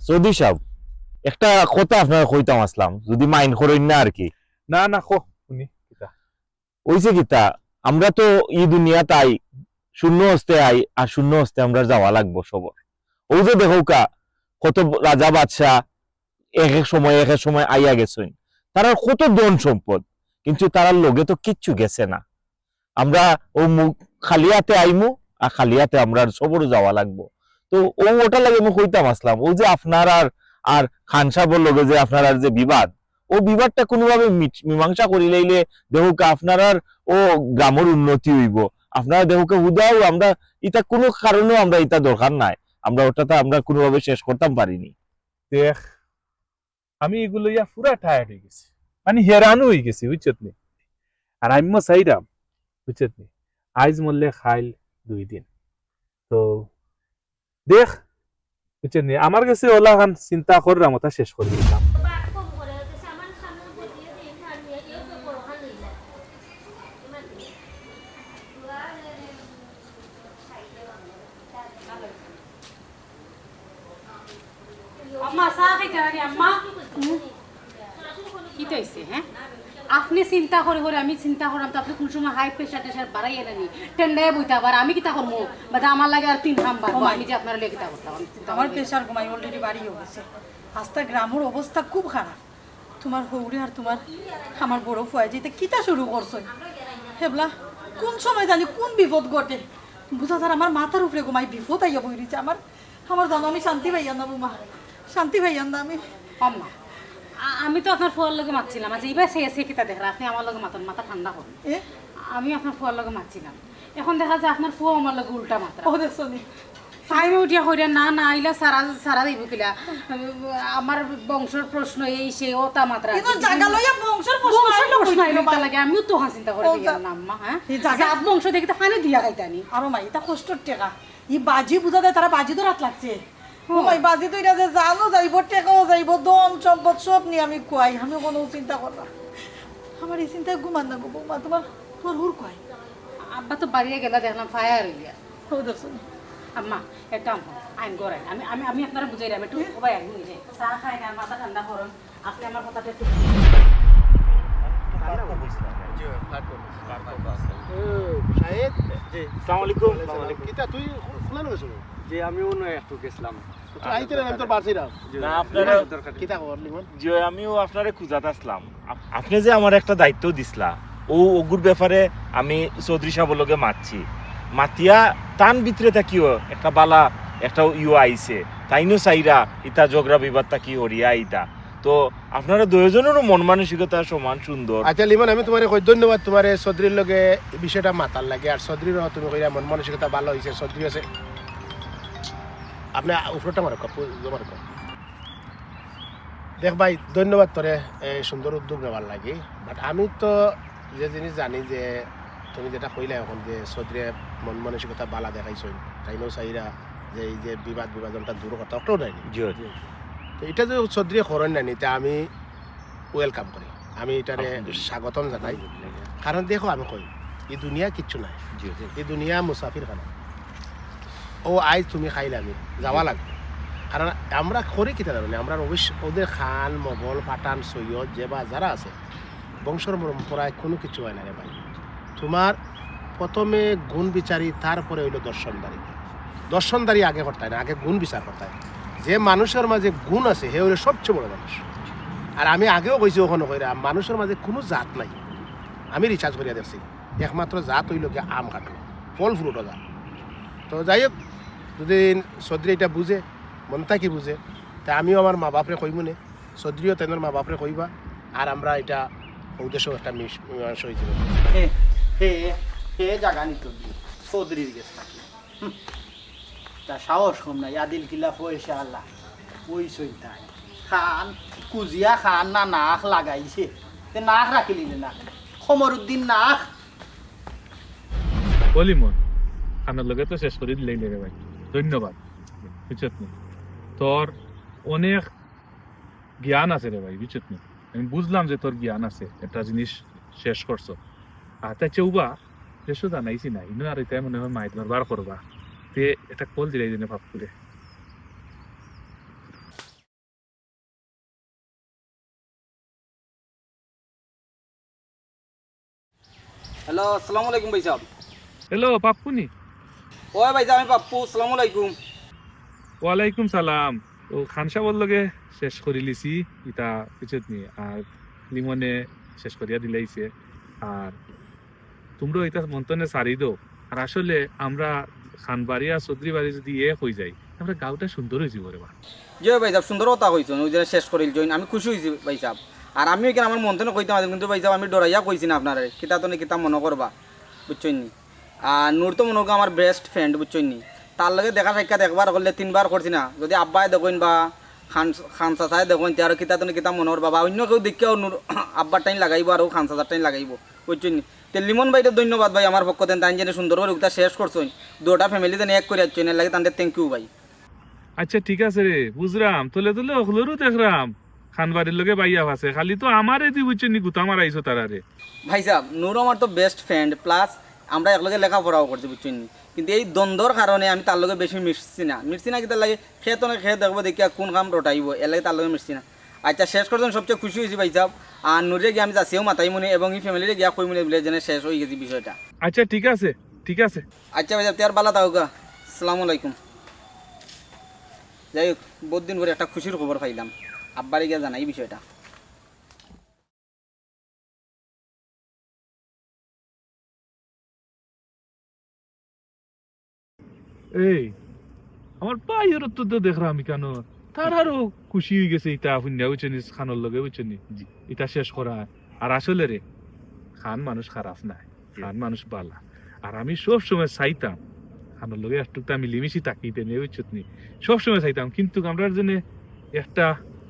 চৌধুরী সাহেব একটা কথা আপনার কইতাম আসলাম যদি মাইন্ড করেন না আর কি না না কো শুনি কিতা ওইছে কিতা আমরা তো এই দুনিয়া তাই শূন্য হস্তে আই আর শূন্য হস্তে আমরা যাওয়া লাগবো সবর ওই যে দেখো কা কত রাজা বাদশাহ এক এক সময় আইয়া গেছেন তারা কত ধন সম্পদ কিন্তু তারার লগে তো কিচ্ছু গেছে না আমরা ও খালি হাতে আইমু আর খালি হাতে আমরা সবর যাওয়া লাগবো তো ওটা লাগে আমি কইতাম আসলাম ও যে আপনার আর খান সাহেবের লগে যে আপনার আর যে বিবাদ ও বিবাদটা কোনোভাবে মীমাংসা করি লাইলে দেখো আপনার আর ও গ্রামের উন্নতি হইব আপনারা দেখো উদাও আমরা এটা কোনো কারণেও আমরা এটা দরকার নাই আমরা ওটাতে আমরা কোনোভাবে শেষ করতাম পারিনি দেখ আমি এগুলো ইয়া পুরা টায়ার্ড হয়ে গেছি মানে হেরানো হয়ে গেছি বুঝছত নি আর আমিও চাইরাম বুঝছত নি আইজ মরলে খাইল 2 দিন তো দেখ বুঝছেন নি আমার কাছে ওলা খান চিন্তা করলাম ওটা শেষ করে দিলাম আম্মা চা খাইতে পারি আম্মা কি হইছে হ্যাঁ আপনি চিন্তা করে আমি চিন্তা করলাম তো আপনি কোন সময় হাই প্রেশার টেশার বাড়াই এলেনি টেন্ডায় বইতে আবার আমি কিতা করবো বাদা আমার লাগে আর 3 হাম বাড়বো আমি যে আপনার লেগে কিতা করতাম আমার প্রেশার কমাই অলরেডি বাড়ি হয়ে গেছে আস্তা গ্রামের অবস্থা খুব খারাপ তোমার হৌরে আর তোমার আমার বড় ফুয়া যেতে কিতা শুরু করছো হেবলা কোন সময় জানি কোন বিপদ ঘটে বুঝা তার আমার মাথার উপরে ঘুমাই বিপদ আইয়া বই রয়েছে আমার জানো আমি শান্তি পাইয়া না বুমা শান্তি ভাইয়ান না আম্মা আমি তো আপনার ফুয়ার লগে মারছিলাম আজ এইবার সে কিতা দেখরা আপনি আমার লগে মাথা ঠান্ডা করুন আমি আপনার ফুয়ার লগে মারছিলাম এখন দেখা যায় আপনার ফুয়া আমার লগে উল্টা মাত্রা ও দেখছো নি আমি উঠিয়া হইরা না না আইলা সারা দিব কিলা আমার বংশের প্রশ্ন এই সে ও তা মাত্রা কিন্তু জায়গা লইয়া বংশের প্রশ্ন আইলো লাগে আমিও তো চিন্তা করে দিলাম না আম্মা হ্যাঁ এই জায়গা বংশ দেখি তো ফানে দিয়া খাইতানি আরো মাই এটা কষ্টর টাকা ই বাজি বুঝা দেয় তারা বাজি তো রাত লাগছে ও ভাই বাজি তো এটা যে জানো যাইব টেকাও যাইব দম সম্পদ সব নিয়ে আমি কই আমি কোনো চিন্তা করলাম আমার এই চিন্তায় ঘুমান না গো বৌমা তোমার হুর কয় আব্বা তো বাড়িয়ে গেলা দেখলাম ফায়ার হইয়া ও দেখছো আম্মা একটা আইন করেন আমি আমি আপনারা বুঝাই রাম একটু সবাই একদম নিজে চা খাই না মাথা ঠান্ডা করুন আপনি আমার কথাটা একটু আমিও আপনারে খুঁজাতে আসলাম আপনি যে আমার একটা দায়িত্ব দিছলা ও ওগুর ব্যাপারে আমি চৌধুরী সাহেবের লগে মারছি মাতিয়া টান ভিতরে থাকিও একটা বালা একটা আইছে তাইনো চাইরা ইতা জগরা বিবাদটা কি হরিয়া ইতা তো আপনারা দুজনেরও মন মানসিকতা সমান সুন্দর। আচ্ছা লিমন আমি তোমার কই ধন্যবাদ তোমার চৌধুরীর লগে বিষয়টা মাতার লাগে আর চৌধুরীর তুমি কইরা মন মানসিকতা ভালো হইছে চৌধুরী আছে আপনি উপরটা মারো জমা রাখো দেখ ভাই ধন্যবাদ তোরে এই সুন্দর উদ্যোগ নেওয়ার লাগে বাট আমি তো যে জিনিস জানি যে তুমি যেটা কইলা এখন যে চৌধুরী মন মানসিকতা বালা দেখাইছ তাইনও চাইরা যে এই যে বিভাজনটা দূর কথা ওটাও নাইনি তো এটা যে চৌধুরী করেন নাইনি তা আমি ওয়েলকাম করি আমি এটারে স্বাগতম জানাই কারণ দেখো আমি কই এই দুনিয়া কিচ্ছু নাই এই দুনিয়া মুসাফির খানা ও আজ তুমি খাইলে আমি যাওয়া লাগবে কারণ আমরা করি কিতা জানি আমরা অবশ্য ওদের খান মোগল পাঠান সৈয়দ যে বা যারা আছে বংশর পরম্পরায় কোনো কিছু হয় না রে ভাই তোমার প্রথমে গুণ বিচারি তারপরে হইল দর্শনদারি আগে করতে না আগে গুণ বিচার করতে যে মানুষের মাঝে গুণ আছে হে হইল সবচেয়ে বড় মানুষ আর আমি আগেও কইছি ওখানে কইরা মানুষের মাঝে কোনো জাত নাই আমি রিচার্জ করিয়া দেখছি একমাত্র জাত হইল গিয়ে আম কাটো ফল ফ্রুটও জাত তো যাই হোক যদি চৌধুরী এটা বুঝে মন থাকি বুঝে তা আমিও আমার মা বাপরে কইমুনে চৌধুরীও তেনের মা বাপরে কইবা আর আমরা এটা উদ্দেশ্য একটা মিশ হয়ে যাবে হে জাগা নিত চৌধুরীর গেছে নাকি তা সাহস কম নাই আদিল কিলা পয়সা আল্লাহ ওই সইতাই খান কুজিয়া খান না নাক লাগাইছে তে নাক রাখিলি না খমরুদ্দিন নাক বলি মন খানার লগে তো শেষ করে দিলেই রে ভাই ধন্যবাদ বুঝছত নি তোর অনেক জ্ঞান আছে রে ভাই বুঝছত নি আমি বুঝলাম যে তোর জ্ঞান আছে একটা জিনিস শেষ করছো আর তাই চৌবা শেষও জানাইছি না ইনো আর এটাই মনে হয় মাইত বার করবা তে এটা কল দিলাই দিনে ভাব করে হ্যালো আসসালামু আলাইকুম ভাই সাহেব হ্যালো পাপ্পুনি ওই ভাই আমি পাপ্পু আসসালামু আলাইকুম ওয়ালাইকুম সালাম ও খান সাহেবর লগে শেষ করে লিছি ইটা পিছত নি আর লিমনে শেষ করিয়া দিলাইছে আর তোমরা এটা মন্তনে সারি দো আর আসলে আমরা খানবাড়ি আর চৌধুরী বাড়ি যদি এক হয়ে যাই আমরা গাঁওটা সুন্দর হয়ে যাব রে বা জি ভাই সাহেব সুন্দর কথা কইছেন ওই যে শেষ করিল জয়েন আমি খুশি হয়েছি ভাই সাহেব আর আমিও এখানে আমার মন্তনে কইতাম কিন্তু ভাই সাহেব আমি ডরাইয়া কইছি না আপনার কিতা তো কিতা মনে করবা বুঝছেন নি আর নূর তো মনে আমার বেস্ট ফ্রেন্ড বুঝছেন নি তার লগে দেখা সাক্ষাৎ একবার করলে 3 বার করছি না যদি আব্বাই দেখেন বা খান চাচাই দেখেন তার কিতা তো কিতা মনে করবা বা অন্য কেউ দেখেও নূর আব্বার টাইম লাগাইব আর খান চাচার টাইম লাগাইব বুঝছেন নি তে লিমন ভাইকে ধন্যবাদ ভাই আমার পক্ষ থেকে তাই জেনে সুন্দর করে উক্তা শেষ করছেন দুটা ফ্যামিলি যেন এক করে যাচ্ছেন এর লাগে তাদের থ্যাংক ইউ ভাই আচ্ছা ঠিক আছে রে বুঝলাম তোলে তোলে ওগুলোরও দেখলাম খানবাড়ির লগে বাইয়া আছে খালি তো আমারে দি বুঝছেন নি গুতা আমার আইছো তারা রে ভাই সাহেব নূর আমার তো বেস্ট ফ্রেন্ড প্লাস আমরা একলগে লেখাপড়াও করছি বুঝছেন নি কিন্তু এই দ্বন্দ্বর কারণে আমি তার লগে বেশি মিশছি না কি তার লাগে খেত না খেয়ে দেখবো দেখিয়া কোন কাম রটাইব এর লাগে তার লগে মিশছি না আচ্ছা শেষ করছেন সবচেয়ে খুশি হয়েছি ভাই সাহেব আর নূরে গিয়ে আমি যাচ্ছিও মাথাই মনে এবং এই ফ্যামিলিরে গিয়া কই মনে বলে যেন শেষ হয়ে গেছে বিষয়টা আচ্ছা ঠিক আছে আচ্ছা ভাই সাহেব তার বালা তাহকা আসসালামু আলাইকুম যাই হোক বহুত দিন পরে একটা খুশির খবর পাইলাম আব্বারে গিয়া জানাই বিষয়টা এই আমার পায়ের তো দেখলাম আমি কেন তার আরো খুশি হয়ে গেছে ইটা শুনিয়া বুঝছেন খানোর লগে বুঝছেন ইটা শেষ করা আর আসলে রে খান মানুষ খারাপ নাই খান মানুষ বালা আর আমি সব সময় চাইতাম খানোর লগে একটু মিলিমিশি তাকিতে নিয়ে বুঝছত নি সবসময় চাইতাম কিন্তু আমরা জন্য একটা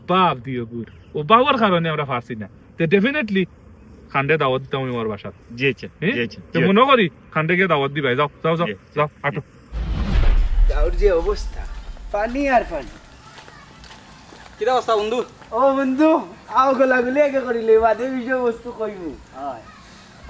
বাপ দিও গুড় ও বাবার কারণে আমরা পারছি না তো ডেফিনেটলি খান্ডে দাওয়াত দিতাম আমার বাসাত মনে করি খান্ডে গিয়ে দাওয়াত দিবাই যাও যাও যাও যাও হাঁটো গাঁর যে অবস্থা পানি আর পানি কি অবস্থা বন্ধু ও বন্ধু আও গোলাগুলি একে করিলে বাদে বিষয় বস্তু কইমু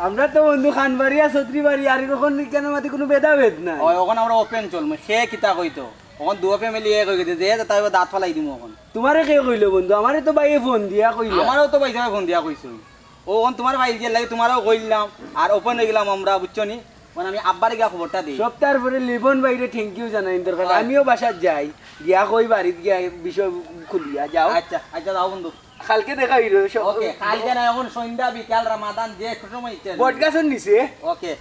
আমরা তো বন্ধু খানবাড়ি আর ছত্রি বাড়ি আর এখন কেন মাতি কোনো ভেদাভেদ নাই ওখানে আমরা ওপেন চলমু সে কিতা কইতো ওখান দুয়া ফ্যামিলি এক হয়ে গেছে যে তাই দাঁত ফালাই দিমু এখন তোমারে কে কইলো বন্ধু আমারে তো ভাইয়ে ফোন দিয়া কইলো আমারও তো ভাই ফোন দিয়া কইছো ও ওখান তোমার ভাই যে লাগে তোমারও কইলাম আর ওপেন হয়ে গেলাম আমরা বুঝছো নি মানে আমি আব্বারে গিয়া খবরটা দিই সপ্তাহের পরে লিবন বাইরে থ্যাংক ইউ জানাই দরকার আমিও বাসাত যাই গিয়া কই বাড়িত গিয়া বিষয় খুলিয়া যাও আচ্ছা আচ্ছা যাও বন্ধু কালকে দেখা হইলো ওকে কালকে না এখন সন্ধ্যা বিকাল রামাদান যে সময় ইচ্ছে বটগাছন নিছে ওকে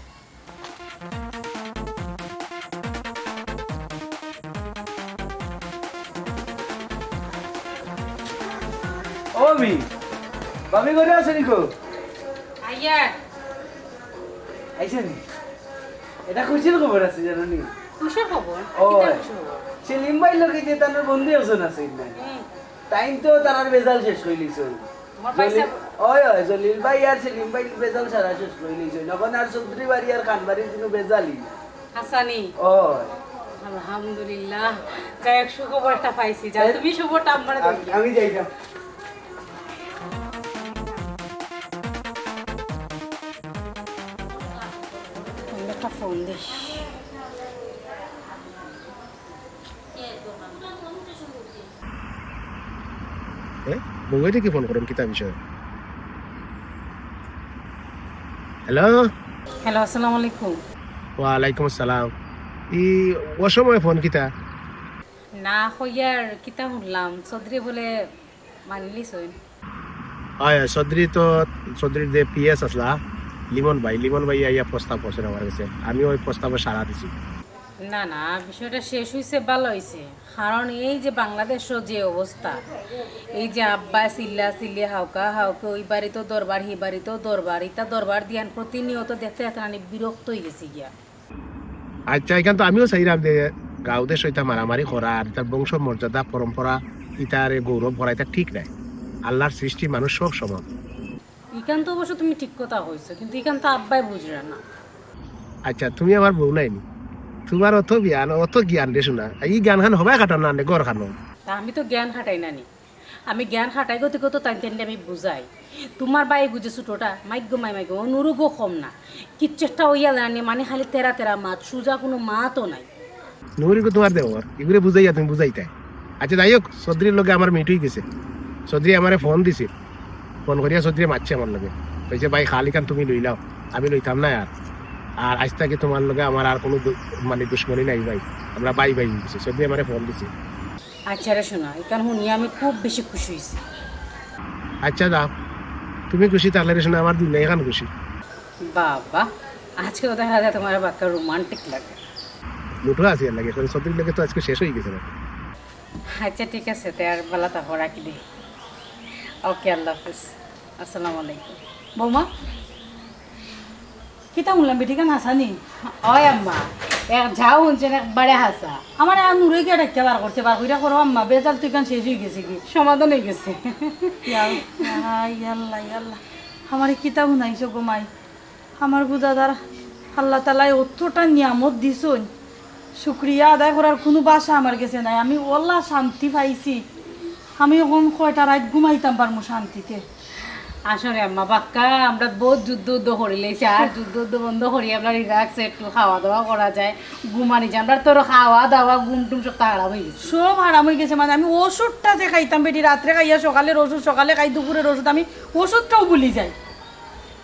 ও মি বাবি করে আছে নিকো আইয়া আইছে নি এটা খুশির খবর আছে জানো নি খুশির খবর ও সেলিম ভাই লোকে যে তার বন্ধু একজন আছে টাইম তো তার বেজাল শেষ হইলিস তোমার পয়সা ওই ওই জলিল ভাই আর সেলিম ভাই বেজাল সারা শেষ হইলিস যখন আর চৌধুরী বাড়ি আর খানবাড়ির কোনো বেজালই না হাসানি ওই আলহামদুলিল্লাহ যাই এক সুখবরটা পাইছি যা তুমি সুখবরটা আমার আমি যাইতাম একটা ফোন দিস বউয়েতে কি ফোন করেন কিতা বিষয়? হ্যালো, হ্যালো আসসালামু আলাইকুম। ওয়ালাইকুম আসসালাম। অসময় ফোন কিতা? না হইয়ার কিতা শুনলাম চৌধুরী বলে মানিলিস হয় চৌধুরীর যে পিএস আসলা লিমন ভাই আইয়া প্রস্তাব করছেন আমার কাছে, আমি ওই প্রস্তাবে সাড়া দিছি। না না বিষয়টা শেষ হয়েছে ভালো হয়েছে, কারণ এই যে বাংলাদেশের যে অবস্থা, এই যে আব্বা চিল্লা হাউকা ওই বাড়িতেও দরবার হি বাড়িতেও দরবার, ইতা দরবার দিয়ান প্রতিনিয়ত দেখতে দেখতে আমি বিরক্ত হয়ে গেছি গিয়া। আচ্ছা, এখান তো আমিও চাইলাম যে গাঁওতে সইতা মারামারি করা আর তার বংশ মর্যাদা পরম্পরা ইতার গৌরব করা, এটা ঠিক নাই। আল্লাহর সৃষ্টি মানুষ সব সমান। ইখান তো অবশ্য তুমি ঠিক কথা হয়েছে, কিন্তু ইখান তো আব্বাই বুঝবে না। আচ্ছা, তুমি আমার বউ নাইনি, তোমার অত জ্ঞান রে শোনা, এই জ্ঞান খান হবাই খাটান না গড় খানো। তা আমি তো জ্ঞান খাটাই নানি, আমি জ্ঞান খাটাই গতি কত তাই আমি বুঝাই। তোমার বাই বুঝে ছোটোটা মাইগ্য মাইগো নুরুগো কম না, কিচ্ছেটা হইয়া জানি মানে খালি তেরা মাত, সুজা কোনো মাতও নাই। নুরিকে তোমার দেওয়ার এগুলো বুঝাইয়া তুমি বুঝাইতে। আচ্ছা যাই হোক, চৌধুরীর লগে আমার মিট হয়ে গেছে। চৌধুরী আমারে ফোন দিছে, ফোন করিয়া চৌধুরী মারছে আমার লগে, কইছে ভাই খালি খান তুমি লই লাও, আমি লইতাম না। আর আজ থেকে তোমার লগে আমার আর কোনো মানে দুশ্মনী নাই ভাই, আমরা বাই হয়ে গেছি। চৌধুরী আমারে ফোন দিছে। আচ্ছা রে শোনা, এখানে শুনিয়ে আমি খুব বেশি খুশি হয়েছি। আচ্ছা দাও, তুমি খুশি তাহলে রে শোনা, আমার দুনিয়া এখান খুশি। বাবা আজকে তো দেখা যায় তোমার বাক্য রোমান্টিক লাগে। লুটো আছে আর লাগে, চৌধুরীর লগে তো আজকে শেষ হয়ে গেছে না। আচ্ছা ঠিক আছে, তে আর বেলা তারপর রাখি দিই। ওকে, আল্লাহ হাফিজ, আসসালামু আলাইকুম। বৌমা কিতা শুনলাম বেটি কেন হাসানি? ওই আম্মা এক ঝাউ শুনছেন একবারে হাসা। আমার আর নুরে গিয়ে ডাক্তার বার করছে, বার কইরা করো আম্মা, বেজাল তুই কেন শেষ হয়ে গেছে কি? সমাধান হয়ে গেছে। আল্লাহ আমার কিতা শুনাইছো গোমাই, আমার গুদাদার আল্লাহ তালায় অতটা নিয়ামত দিছন, শুক্রিয়া আদায় করার কোনো বাসা আমার কাছে নাই। আমি ওল্লা শান্তি পাইছি, আমি এখন কয়টা রাত ঘুমাইতাম পারমু শান্তিতে। আসলে আম্মা বাক্কা আমরা বহুত যুদ্ধ করি লেছি, আর যুদ্ধ বন্ধ করি আমরা রিল্যাক্স একটু খাওয়া দাওয়া করা যায়, ঘুমানি যায়। আমরা তোর খাওয়া দাওয়া ঘুম টুম সব হারাম হয়ে গেছে, সব হারাম হয়ে গেছে। মানে আমি ওষুধটা যে খাইতাম বেটি, রাত্রে খাইয়া সকালের ওষুধ, সকালে খাই দুপুরের ওষুধ, আমি ওষুধটাও ভুলি যাই।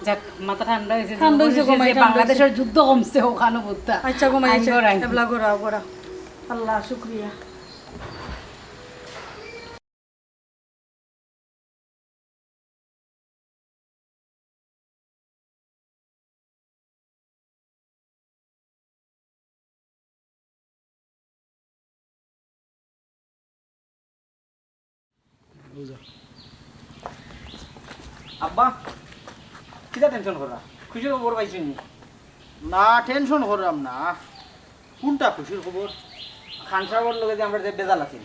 যাক মাথা ঠান্ডা হয়েছে, ঠান্ডা হয়েছে গোমাই, বাংলাদেশের যুদ্ধ কমছে ওখানে বুঝতা। আচ্ছা গোমাই, এবলা গোড়া আল্লাহ শুক্রিয়া। আব্বা কিটা টেনশন করা, খুশির খবর পাইছি নি? না টেনশন করলাম না, কোনটা খুশির খবর? খানসাগর লগে যে আমরা যে বেজাল আছি,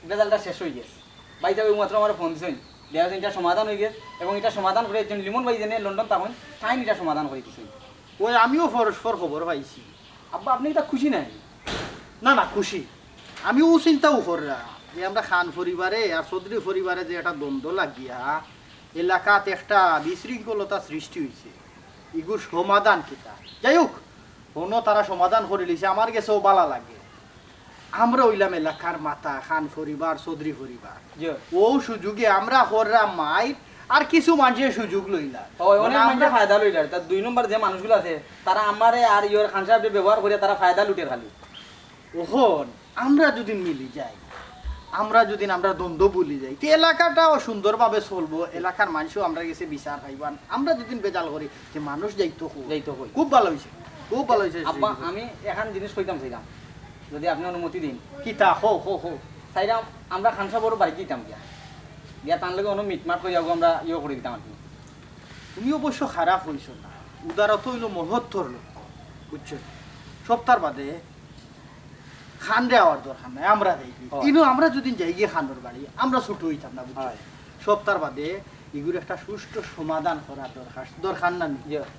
বেজালটা শেষ হয়ে গেছে। বাইতে ওই মাত্র আমার ফোন দিছেন, দেওয়া এটা সমাধান হয়ে গেছে, এবং এটা সমাধান করে একজন লিমন ভাই জেনে লন্ডন তখন টাইম এটা সমাধান করে দিচ্ছেন। ওই আমিও পরস্পর খবর পাইছি। আব্বা আপনি এটা খুশি নাই? না না খুশি, আমিও চিন্তাও করলাম যে আমরা খান পরিবারে আর চৌধুরী পরিবারে যে একটা দ্বন্দ্ব লাগিয়া এলাকাত একটা বিশৃঙ্খলতা সৃষ্টি হয়েছে, এগুর সমাধান কিতা। যাই হোক, কোনো তারা সমাধান করে লিছে, আমার কাছেও বালা লাগে। আমরা হইলাম এলাকার মাথা, খান পরিবার চৌধুরী পরিবার, ও সুযোগে আমরা করলাম মাই আর কিছু মানুষের সুযোগ লইলা, আমরা ফায়দা লইলার। তার 2 নম্বর যে মানুষগুলো আছে তারা আমারে আর ইয়োর খান সাহেব ব্যবহার করে তারা ফায়দা লুটে খালি। ওহন আমরা যদি মিলি যাই, আমরা যদি আমরা দ্বন্দ্ব বলি যাই, তো এলাকাটাও সুন্দরভাবে চলবো, এলাকার মানুষও আমরা গেছে বিচার পাইবান। আমরা যদি বেজাল করি যে মানুষ যাইতো খুব ভালো হয়েছে, খুব ভালো হয়েছে। আব্বা আমি এখন জিনিস কইতাম চাইলাম, যদি আপনি অনুমতি দিন। কিতা হো হো হো চাইলাম আমরা খান সাহেবের বাড়ি দিতাম গিয়া গিয়া তার লগে অনু মিটমাট করে যাবো, আমরা ইয়ে করে দিতাম আর কি। তুমি অবশ্য খারাপ হইছ না, উদারত হইল মহত্তর লোক, বুঝছো? সপ্তাহ বাদে খান রে আওয়ার দরকার নাই আমরা দেখি কিন্তু আমরা যদি যাই গিয়ে খানোর বাড়ি আমরা ছোট হইতাম না বুঝছো সপ্তাহ বাদে এগুলো একটা সুষ্ঠু সমাধান করা দরকার দরকার না নি?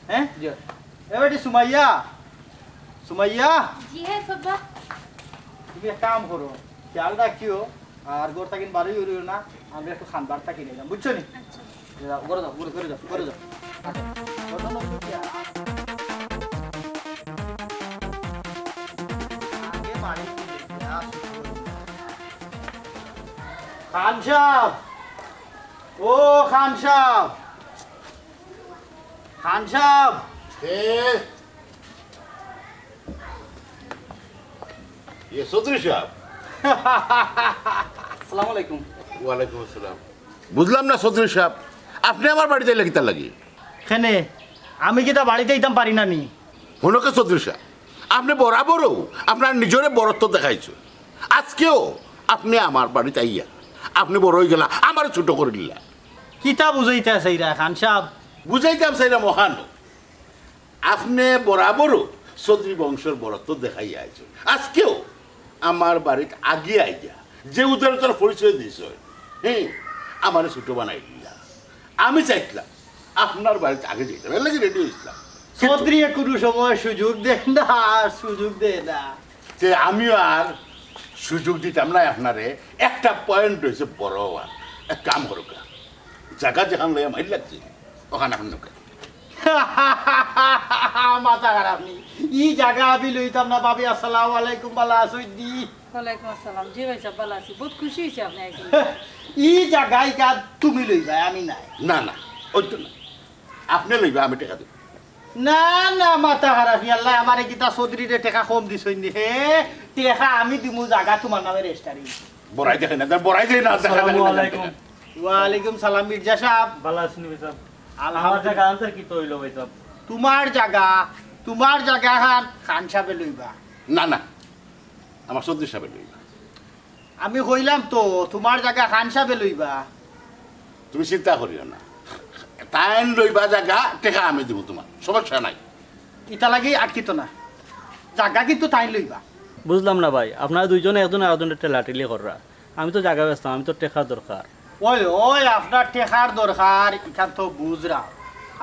হ্যাঁ এবারে সুমাইয়া সুমাইয়া জি হ্যাঁ সব্বা তুমি এক কাম করো খেয়াল রাখিও আর গোর তাকিন বাড়ি উড়িও না আমরা একটু খানবার তাকি নিলাম বুঝছো নি যাও করে যাও করে যাও করে যাও খান সাহেব ও খান সাহেব খান সাহেব ये चौधरी साहब আসসালামু আলাইকুম ওয়ালাইকুম আসসালাম বুঝলাম না চৌধুরী সাহেব আপনি আমার বাড়িতে লেখিতা লাগি কেনে আমি কি তা বাড়িতে ইতাম পারি না নি হনকে চৌধুরী সাহেব আপনি বরাবরও আপনার নিজরে বরত্ব দেখাইছো আজকেও আপনি আমার বাড়িতে আইয়া আপনি বড় হয়ে গেলা আমার ছোট করে দিলা কিতা বুঝাইতে আছে ইরা খান সাহেব বুঝাইতাম সেইটা মহান আপনি বরাবরও চৌধুরী বংশের বরত্ব দেখাইয়া আইছো আজকেও আমার বাড়িতে আগে আইয়া যে উদারতার পরিচয় দিয়েছ হ্যাঁ আমার ছোট বানাই দিলা আমি চাইছিলাম আপনার বাড়িতে আগে যেতাম এর লাগে রেডি হয়েছিলাম চৌধুরী কোনো সময় সুযোগ দেন না আর সুযোগ দেয় না যে আমিও আর সুযোগ দিতাম না আপনারে একটা পয়েন্ট হয়েছে বড় হওয়ার এক কাম করুক জায়গা যেখান লইয়া মাইল লাগছে ওখানে এখন নৌকা মাথা খারাপ নি ই জায়গা আমি লইতাম না ভাবি আসসালামু আলাইকুম বালা আসই দি ওয়ালাইকুম আসসালাম জি ভাই সাহেব ভালো আছি বহুত খুশি হয়েছে আপনি একদিন ই জায়গায় কাজ তুমি লইবা আমি নাই না না ওই তো না আপনি লইবা আমি টাকা দেব না না মাথা খারাপ আল্লাহ আমারে কিতা চৌধুরীরে টাকা কম দিছই নি হে টাকা আমি দিমু জায়গা তোমার নামে রেজিস্টারি বড়াই দেখে না বড়াই দেয় না আসসালামু আলাইকুম ওয়ালাইকুম সালাম মির্জা সাহেব ভালো আছেন ভাই সাহেব আমার আলহামদুলিল্লাহ জায়গা আনসার কি তৈল ভাই সাহেব তোমার জায়গা খান সাহেবে লইবা না না আমার চৌধুরী সাহেব লইবা আমি কইলাম তো তোমার জায়গা খান সাহেবে লইবা তুমি চিন্তা করিও না টাইম লইবা জায়গা টাকা আমি দিব তোমার সমস্যা নাই ইটা লাগি আটকিত না জায়গা কিন্তু তাই লইবা বুঝলাম না ভাই আপনারা দুইজনে একজন আরেকজনের টেলাটেলি কররা আমি তো জায়গা ব্যস্ত আমি তো টেকা দরকার ওই ওই আপনার টেকার দরকার এখান তো বুঝরা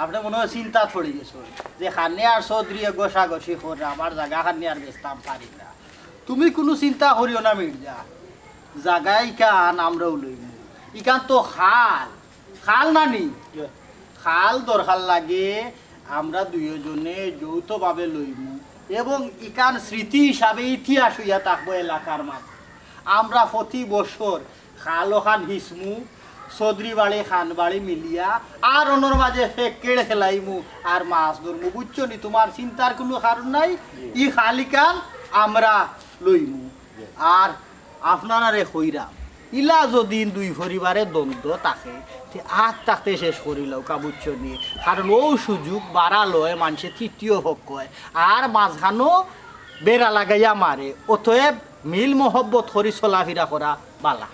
আপনি মনে হয় চিন্তা পড়ে গেছো যে খানে আর চৌধুরী গোসাগসি করে আমার জায়গা খানে আর বেচতাম পারি না তুমি কোনো চিন্তা করিও না মির্জা জায়গা ইকান আমরাও লইব ইকান তো খাল খাল নানি খাল দরকার লাগে আমরা দুইজনে যৌথভাবে লইব এবং ইকান স্মৃতি হিসাবে ইতিহাস হইয়া থাকবো এলাকার মাঝে আমরা প্রতি বছর খাল খান হিসমু চৌধুরী বাড়ি খান বাড়ি মিলিয়া আর অন্যর মাঝে কেড়ে খেলাইমু আর মাছ ধরমু বুঝছো নি তোমার চিন্তার কোনো কারণ নাই ই খালিকান আমরা লইমু আর আপনারা রে কইরাম ইলা যদি দুই পরিবারে দ্বন্দ্ব থাকে আর থাকতে শেষ করিলেও কাবুচ্ছ নি কারণ ও সুযোগ বাড়ালো মানুষের তৃতীয় পক্ষ হয় আর মাঝখানো বেড়া লাগাইয়া মারে অতএব মিল মহব্বত করি চলাফেরা করা বালা